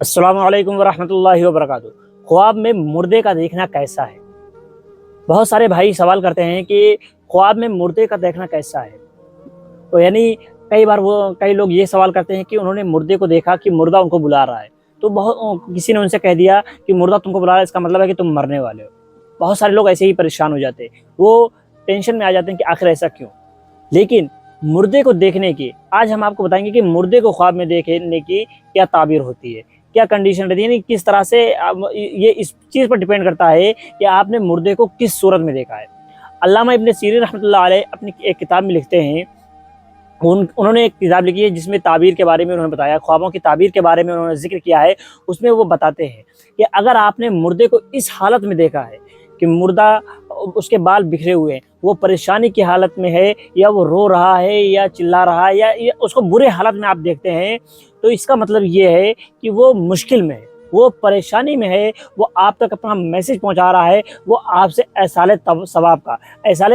السلام علیکم ورحمۃ اللہ وبرکاتہ۔ خواب میں مردے کا دیکھنا کیسا ہے؟ بہت سارے بھائی سوال کرتے ہیں کہ خواب میں مردے کا دیکھنا کیسا ہے۔ تو یعنی کئی لوگ یہ سوال کرتے ہیں کہ انہوں نے مردے کو دیکھا کہ مردہ ان کو بلا رہا ہے، تو کسی نے ان سے کہہ دیا کہ مردہ تم کو بلا رہا ہے، اس کا مطلب ہے کہ تم مرنے والے ہو۔ بہت سارے لوگ ایسے ہی پریشان ہو جاتے ہیں، وہ ٹینشن میں آ جاتے ہیں کہ آخر ایسا کیوں۔ لیکن مردے کو دیکھنے کی آج ہم آپ کو بتائیں گے کہ مردے کو خواب میں دیکھنے کی کیا تعبیر ہوتی ہے، کیا کنڈیشن رہتی ہے، یعنی کس طرح سے یہ اس چیز پر ڈیپینڈ کرتا ہے کہ آپ نے مردے کو کس صورت میں دیکھا ہے۔ علامہ ابن سیرین رحمۃ اللہ علیہ اپنی ایک کتاب میں لکھتے ہیں، انہوں نے ایک کتاب لکھی ہے جس میں تعبیر کے بارے میں انہوں نے بتایا، خوابوں کی تعبیر کے بارے میں انہوں نے ذکر کیا ہے۔ اس میں وہ بتاتے ہیں کہ اگر آپ نے مردے کو اس حالت میں دیکھا ہے کہ مردہ اس کے بال بکھرے ہوئے ہیں، وہ پریشانی کی حالت میں ہے، یا وہ رو رہا ہے یا چلا رہا ہے، یا اس کو برے حالت میں آپ دیکھتے ہیں، تو اس کا مطلب یہ ہے کہ وہ مشکل میں ہے، وہ پریشانی میں ہے، وہ آپ تک اپنا میسج پہنچا رہا ہے، وہ آپ سے ایصال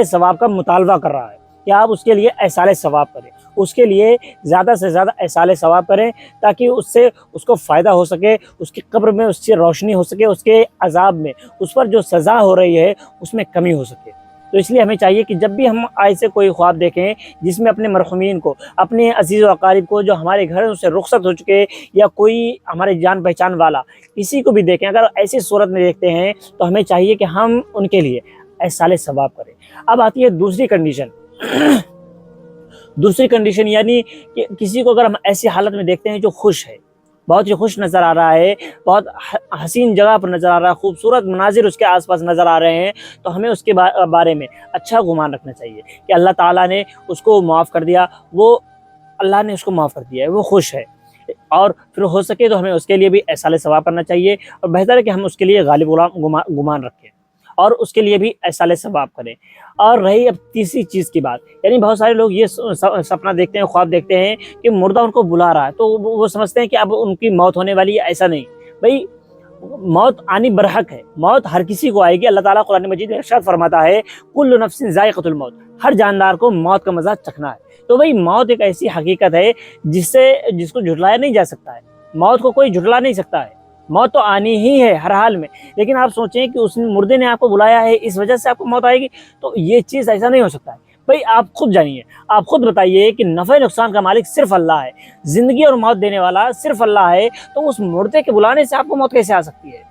ثواب کا مطالبہ کر رہا ہے کہ آپ اس کے لیے ایصال ثواب کریں، اس کے لیے زیادہ سے زیادہ ایصال ثواب کریں، تاکہ اس سے اس کو فائدہ ہو سکے، اس کی قبر میں اس سے روشنی ہو سکے، اس کے عذاب میں، اس پر جو سزا ہو رہی ہے اس میں کمی ہو سکے۔ تو اس لیے ہمیں چاہیے کہ جب بھی ہم ایسے کوئی خواب دیکھیں جس میں اپنے مرحومین کو، اپنے عزیز و اقارب کو جو ہمارے گھر سے رخصت ہو چکے، یا کوئی ہمارے جان پہچان والا کسی کو بھی دیکھیں، اگر ایسی صورت میں دیکھتے ہیں تو ہمیں چاہیے کہ ہم ان کے لیے ایصال ثواب کریں۔ اب آتی ہے دوسری کنڈیشن یعنی کہ کسی کو اگر ہم ایسی حالت میں دیکھتے ہیں جو خوش ہے، بہت ہی خوش نظر آ رہا ہے، بہت حسین جگہ پر نظر آ رہا ہے، خوبصورت مناظر اس کے آس پاس نظر آ رہے ہیں، تو ہمیں اس کے بارے میں اچھا گمان رکھنا چاہیے کہ اللہ تعالیٰ نے اس کو معاف کر دیا، اللہ نے اس کو معاف کر دیا ہے، وہ خوش ہے، اور پھر ہو سکے تو ہمیں اس کے لیے بھی ایصال ثواب کرنا چاہیے، اور بہتر ہے کہ ہم اس کے لیے غالب گمان رکھیں اور اس کے لیے بھی ایصال ثواب کریں۔ اور رہی اب تیسری چیز کی بات، یعنی بہت سارے لوگ یہ سپنا دیکھتے ہیں، خواب دیکھتے ہیں کہ مردہ ان کو بلا رہا ہے، تو وہ سمجھتے ہیں کہ اب ان کی موت ہونے والی ہے۔ ایسا نہیں بھائی، موت آنی برحق ہے، موت ہر کسی کو آئے گی۔ اللہ تعالیٰ قرآن مجید میں ارشاد فرماتا ہے، کل نفس ذائقۃ الموت، ہر جاندار کو موت کا مزہ چکھنا ہے۔ تو بھائی موت ایک ایسی حقیقت ہے جس کو جھٹلایا نہیں جا سکتا ہے، موت کو کوئی جھٹلا نہیں سکتا ہے، موت تو آنی ہی ہے ہر حال میں۔ لیکن آپ سوچیں کہ اس مردے نے آپ کو بلایا ہے، اس وجہ سے آپ کو موت آئے گی، تو یہ چیز ایسا نہیں ہو سکتا ہے۔ بھائی آپ خود جانیے، آپ خود بتائیے کہ نفع نقصان کا مالک صرف اللہ ہے، زندگی اور موت دینے والا صرف اللہ ہے، تو اس مردے کے بلانے سے آپ کو موت کیسے آ سکتی ہے؟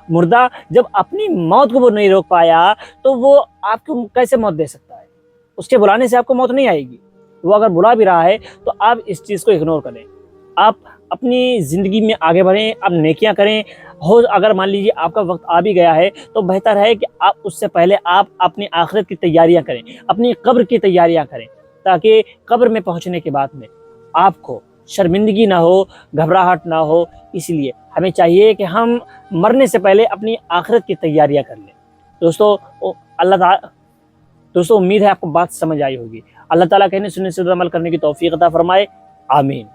مردہ جب اپنی موت کو وہ نہیں روک پایا تو وہ آپ کو کیسے موت دے سکتا ہے؟ اس کے بلانے سے آپ کو موت نہیں آئے گی۔ وہ اگر بلا بھی رہا ہے تو آپ اس چیز کو اگنور کریں، آپ اپنی زندگی میں آگے بڑھیں، آپ نیکیاں کریں۔ اگر مان لیجیے آپ کا وقت آ بھی گیا ہے تو بہتر ہے کہ آپ اس سے پہلے آپ اپنی آخرت کی تیاریاں کریں، اپنی قبر کی تیاریاں کریں، تاکہ قبر میں پہنچنے کے بعد میں آپ کو شرمندگی نہ ہو، گھبراہٹ نہ ہو۔ اس لیے ہمیں چاہیے کہ ہم مرنے سے پہلے اپنی آخرت کی تیاریاں کر لیں۔ دوستو امید ہے آپ کو بات سمجھ آئی ہوگی۔ اللہ تعالیٰ کہنے سننے سے عمل کرنے کی توفیق عطا فرمائے، آمین۔